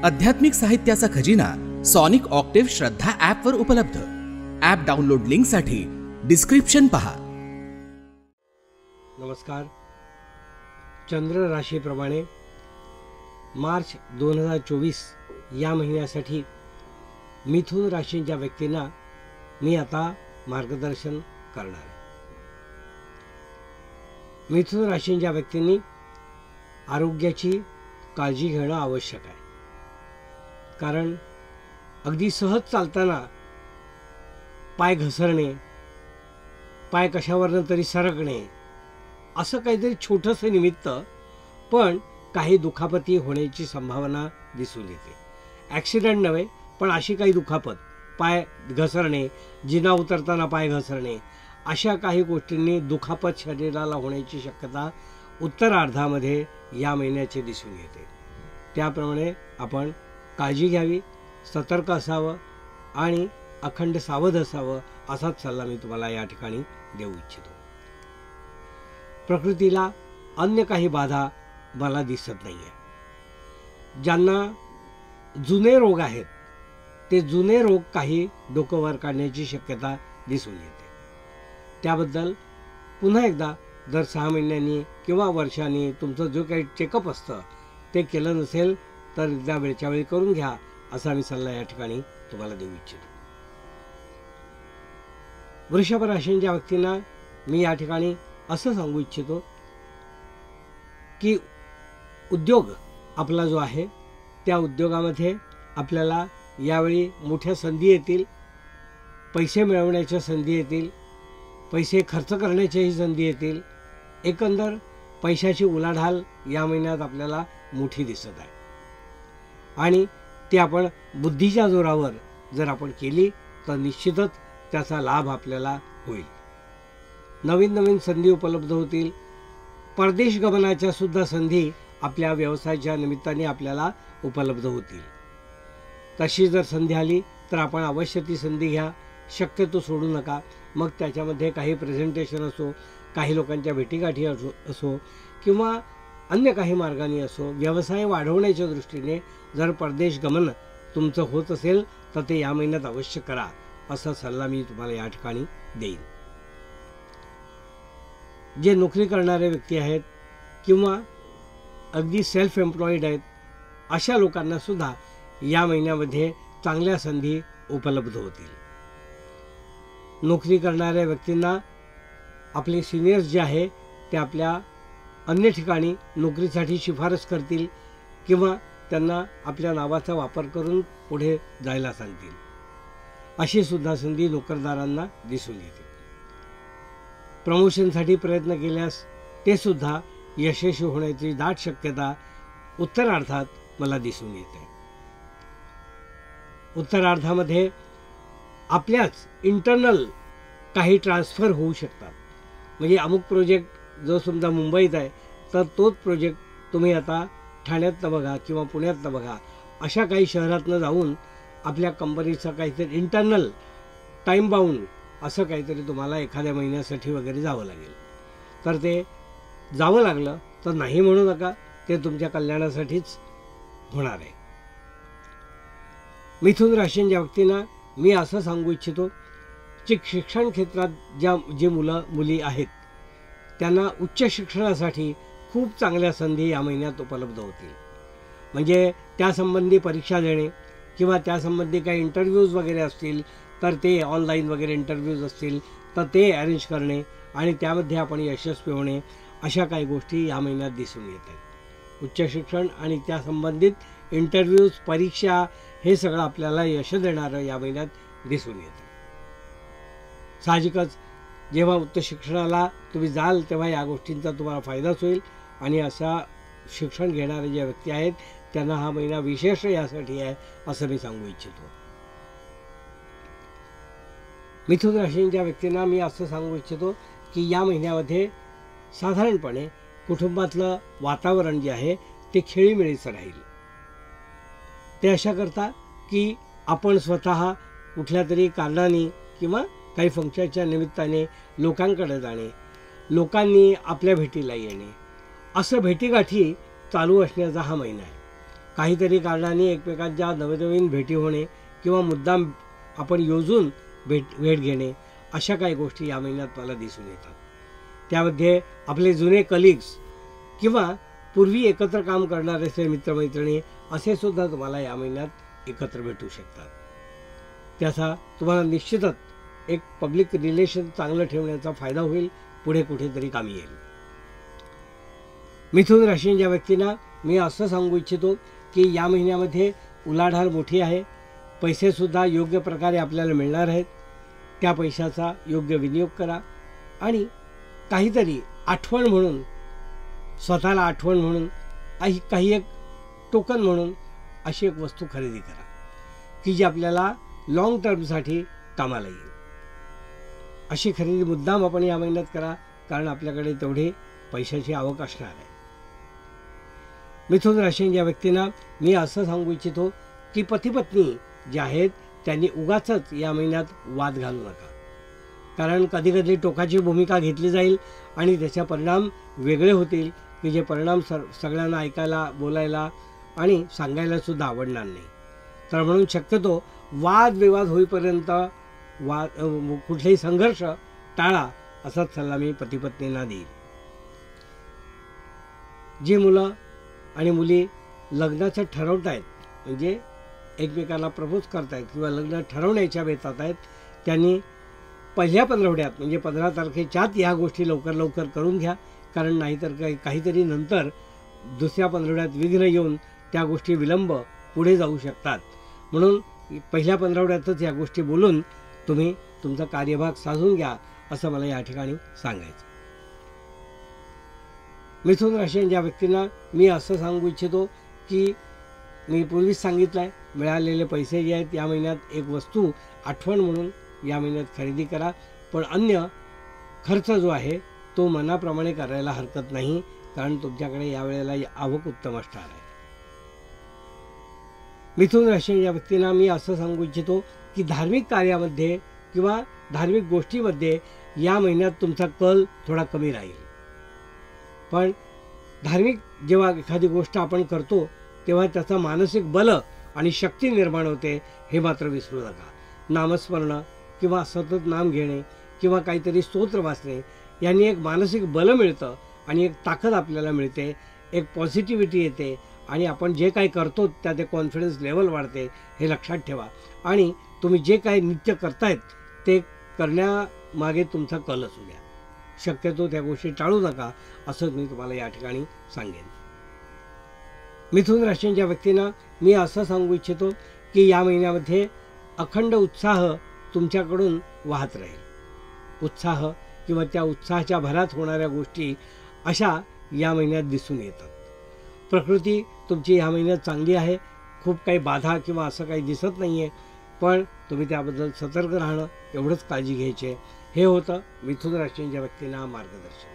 आध्यात्मिक साहित्याचा खजिना सॉनिक ऑक्टेव्ह श्रद्धा ॲपवर उपलब्ध। ॲप डाउनलोड लिंकसाठी डिस्क्रिप्शन पहा। नमस्कार। चंद्र राशीप्रमाणे मार्च 2024 या महिन्यासाठी मिथुन राशीच्या व्यक्तींना मी आता मार्गदर्शन करणार आहे। मिथुन राशीच्या व्यक्तींनी आरोग्याची काळजी घेणं आवश्यक आहे, कारण अगदी सहज चालताना पाय घसरणे, पाय कशावरनं तरी सरकणे, असं काहीतरी छोटंसं निमित्त पण काही दुखापती होण्याची संभावना दिसून येते। ॲक्सिडेंट नव्हे, पण अशी काही दुखापत, पाय घसरणे, जिना उतरताना पाय घसरणे, अशा काही गोष्टींनी दुखापत शरीराला होण्याची शक्यता उत्तरार्धामध्ये या महिन्याचे दिसून येते। त्याप्रमाणे आपण काळजी घ्यावी, सतर्क असावं आणि अखंड सावध असावं, असाच सल्ला मी तुम्हाला या ठिकाणी देऊ इच्छितो। प्रकृतीला अन्य काही बाधा मला दिसत नाही आहे। ज्यांना जुने रोग आहेत ते जुने रोग काही डोकं वर काढण्याची शक्यता दिसून येते। त्याबद्दल पुन्हा एकदा दर 6 महिन्यांनी किंवा वर्षांनी तुमचं जो काही चेकअप असतं ते केलं नसेल तर एकदा वेळच्या वेळी करून घ्या, असा मी सल्ला या ठिकाणी तुम्हाला देऊ इच्छितो। वृषभ राशीच्या व्यक्तींना मी या ठिकाणी असं सांगू इच्छितो की उद्योग आपला जो आहे त्या उद्योगामध्ये आपल्याला यावेळी मोठ्या संधी येतील, पैसे मिळवण्याच्या संधी येतील, पैसे खर्च करण्याच्याही संधी येतील। एकंदर पैशाची उलाढाल या महिन्यात आपल्याला मोठी दिसत आहे आणि ती आपण बुद्धीच्या जोरावर जर आपण केली तर निश्चितच त्याचा लाभ आपल्याला होईल। नवीन नवीन संधी उपलब्ध होतील। परदेश गमनाच्या सुद्धा संधी आपल्या व्यवसायाच्या निमित्ताने आपल्याला उपलब्ध होतील। तशी जर संधी आली तर आपण अवश्य ती संधी घ्या, शक्यतो सोडू नका। मग त्याच्यामध्ये काही प्रेझेंटेशन असो, काही लोकांच्या भेटीगाठी असो किंवा अन्य काही मार्गाने असो, व्यवसाय वाढवण्याच्या दृष्टीने जर परदेश गमन तुमचं होत असेल तर ते या महिन्यात अवश्य करा, असा सल्ला मी तुम्हाला या ठिकाणी देईन। जे नोकरी करणारे व्यक्ती आहेत किंवा अगदी सेल्फ एम्प्लॉईड आहेत अशा लोकांना सुद्धा या महिन्यामध्ये चांगल्या संधी उपलब्ध होतील। नोकरी करणाऱ्या व्यक्तींना आपले सिनियर्स जे आहे ते आपल्या अन्य ठिकाणी नोकरीसाठी शिफारस करतील किंवा त्यांना आपल्या नावाचा वापर करून पुढे जायला सांगतील, अशी सुद्धा संधी नोकरदारांना दिसून येते। प्रमोशनसाठी प्रयत्न केल्यास ते सुद्धा यशस्वी होण्याची दाट शक्यता उत्तरार्धात मला दिसून येते। उत्तरार्धामध्ये आपल्याच इंटरनल काही ट्रान्सफर होऊ शकतात। म्हणजे अमुक प्रोजेक्ट जो समजा मुंबईत आहे तर तोच प्रोजेक्ट तुम्ही आता ठाण्यातनं बघा किंवा पुण्यातनं बघा, अशा काही शहरातनं जाऊन आपल्या कंपनीचं काहीतरी इंटरनल टाईम बाउंड असं काहीतरी तुम्हाला एखाद्या महिन्यासाठी वगैरे जावं लागेल। तर ते जावं लागलं तर नाही म्हणू नका, ते तुमच्या कल्याणासाठीच होणार आहे। मिथुन राशीच्या व्यक्तींना मी असं सांगू इच्छितो की शिक्षण क्षेत्रात जे मुलं मुली आहेत त्यांना उच्च शिक्षणासाठी खूप चांगल्या संधी या महिन्यात उपलब्ध होतील। म्हणजे त्यासंबंधी परीक्षा देणे किंवा त्यासंबंधी काही इंटरव्ह्यूज वगैरे असतील तर ते ऑनलाईन वगैरे इंटरव्ह्यूज असतील तर ते अरेंज करणे आणि त्यामध्ये आपण यशस्वी होणे, अशा काही गोष्टी या महिन्यात दिसून येत आहेत। उच्च शिक्षण आणि त्यासंबंधित इंटरव्ह्यूज, परीक्षा हे सगळं आपल्याला यश देणारं या महिन्यात दिसून येतं। साहजिकच जेव्हा उच्च शिक्षणाला तुम्ही जाल तेव्हा या गोष्टींचा तुम्हाला फायदाच होईल आणि अशा शिक्षण घेणारे जे व्यक्ती आहेत त्यांना हा महिना विशेष यासाठी आहे असं मी सांगू इच्छितो। मिथुन राशीच्या व्यक्तींना मी असं सांगू इच्छितो की या महिन्यामध्ये साधारणपणे कुटुंबातलं वातावरण जे आहे ते खेळीमेळीचं राहील। ते अशा करता की आपण स्वतः कुठल्या तरी कारणाने किंवा काही फंक्शनच्या निमित्ताने लोकांकडे जाणे, लोकांनी आपल्या भेटीला येणे, असं भेटीगाठी चालू असण्याचा हा महिना आहे। काहीतरी कारणाने एकमेकांच्या नवनवीन भेटी होणे किंवा मुद्दाम आपण योजून भेट घेणे, अशा काही गोष्टी या महिन्यात मला दिसून येतात. त्यामध्ये आपले जुने कलिग्स किंवा पूर्वी एकत्र काम करणारे असे मित्रमैत्रिणी असे सुद्धा तुम्हाला या महिन्यात एकत्र भेटू शकतात. त्याचा तुम्हाला निश्चितच एक पब्लिक रिलेशन चांगलं ठेवण्याचा फायदा होईल, पुढे कुठेतरी कामी येईल. मिथुन राशीच्या व्यक्तींना मी असं सांगू इच्छितो की या महिन्यामध्ये उलाढाल मोठी आहे. पैसेसुद्धा योग्य प्रकारे आपल्याला मिळणार आहेत. त्या पैशाचा योग्य विनियोग करा आणि काहीतरी आठवण म्हणून, स्वतःला आठवण म्हणून, काही एक टोकन म्हणून अशी एक वस्तू खरेदी करा की जी आपल्याला लॉंग टर्मसाठी कामाला येईल. अशी खरेदी मुद्दाम आपण या महिन्यात करा, कारण आपल्याकडे तेवढे पैशाची आवक असणार आहे. मिथुन राशीच्या व्यक्तींना मी असं सांगू इच्छितो की पती पत्नी जे आहेत त्यांनी उगाचच या महिन्यात वाद घालू नका, कारण कधी कधी टोकाची भूमिका घेतली जाईल आणि त्याचे परिणाम वेगळे होतील की जे परिणाम सगळ्यांना ऐकायला, बोलायला आणि सांगायला सुद्धा आवडणार नाही. तर म्हणून शक्यतो वादविवाद होईपर्यंत कुठलेही संघर्ष टाळा, असाच सल्ला मी पती पत्नींना देईल. जी मुलं आणि मुली लग्नाचं ठरवतायत, म्हणजे एकमेकाला प्रपोज करतायत किंवा लग्न ठरवण्याच्या बेतात आहेत, त्यांनी पहिल्या पंधरवड्यात म्हणजे 15 तारखेच्या आत ह्या गोष्टी लवकर करून घ्या, कारण नाहीतर काहीतरी नंतर दुसऱ्या पंधरवड्यात विघ्न येऊन त्या गोष्टी विलंब पुढे जाऊ शकतात. म्हणून पहिल्या पंधरवड्यातच या गोष्टी बोलून तुम्ही तुमचा कार्यभाग साधून घ्या, असं मला या ठिकाणी सांगायचं. मिथुन राशीच्या व्यक्तींना मी असं सांगू इच्छितो की मी पूर्वीच सांगितलं आहे, मिळालेले पैसे जे आहेत या महिन्यात एक वस्तू आठवण म्हणून या महिन्यात खरेदी करा, पण अन्य खर्च जो आहे तो मनाप्रमाणे करायला हरकत नाही, कारण तुमच्याकडे यावेळेला आवक उत्तम असणार आहे. मिथुन राशीच्या व्यक्तींना मी असं सांगू इच्छितो की धार्मिक कार्यामध्ये किंवा धार्मिक गोष्टीमध्ये या महिन्यात तुमचा कल थोडा कमी राहील. पण धार्मिक जेव्हा एखादी गोष्ट आपण करतो तेव्हा त्याचा मानसिक बल आणि शक्ती निर्माण होते, हे मात्र विसरू नका. नामस्मरण किंवा सतत नाम घेणे किंवा काहीतरी स्तोत्र वाचणे यांनी एक मानसिक बल मिळतं आणि एक ताकद आपल्याला मिळते, एक पॉझिटिव्हिटी येते आणि आपण जे काही करतो त्यात एक कॉन्फिडन्स लेवल वाढते, हे लक्षात ठेवा. आणि तुम्ही जे काही नित्य करतायत ते करण्यामागे तुमचा कल असू द्या. शक्यतो त्या गोष्टी टाळू नका, असं मी तुम्हाला या ठिकाणी सांगेन. मिथुन राशीच्या व्यक्तींना मी असं सांगू इच्छितो की या महिन्यामध्ये अखंड उत्साह तुमच्याकडून वाहत राहील. उत्साह किंवा त्या उत्साहाच्या भरात होणाऱ्या गोष्टी अशा या महिन्यात दिसून येतात. प्रकृती तुमची ह्या महिन्यात चांगली आहे, खूप काही बाधा किंवा असं काही दिसत नाही आहे, पण तुम्ही त्याबद्दल सतर्क राहणं एवढंच काळजी घ्यायची आहे. हे होतं मिथुन राशीच्या व्यक्तींना मार्गदर्शन.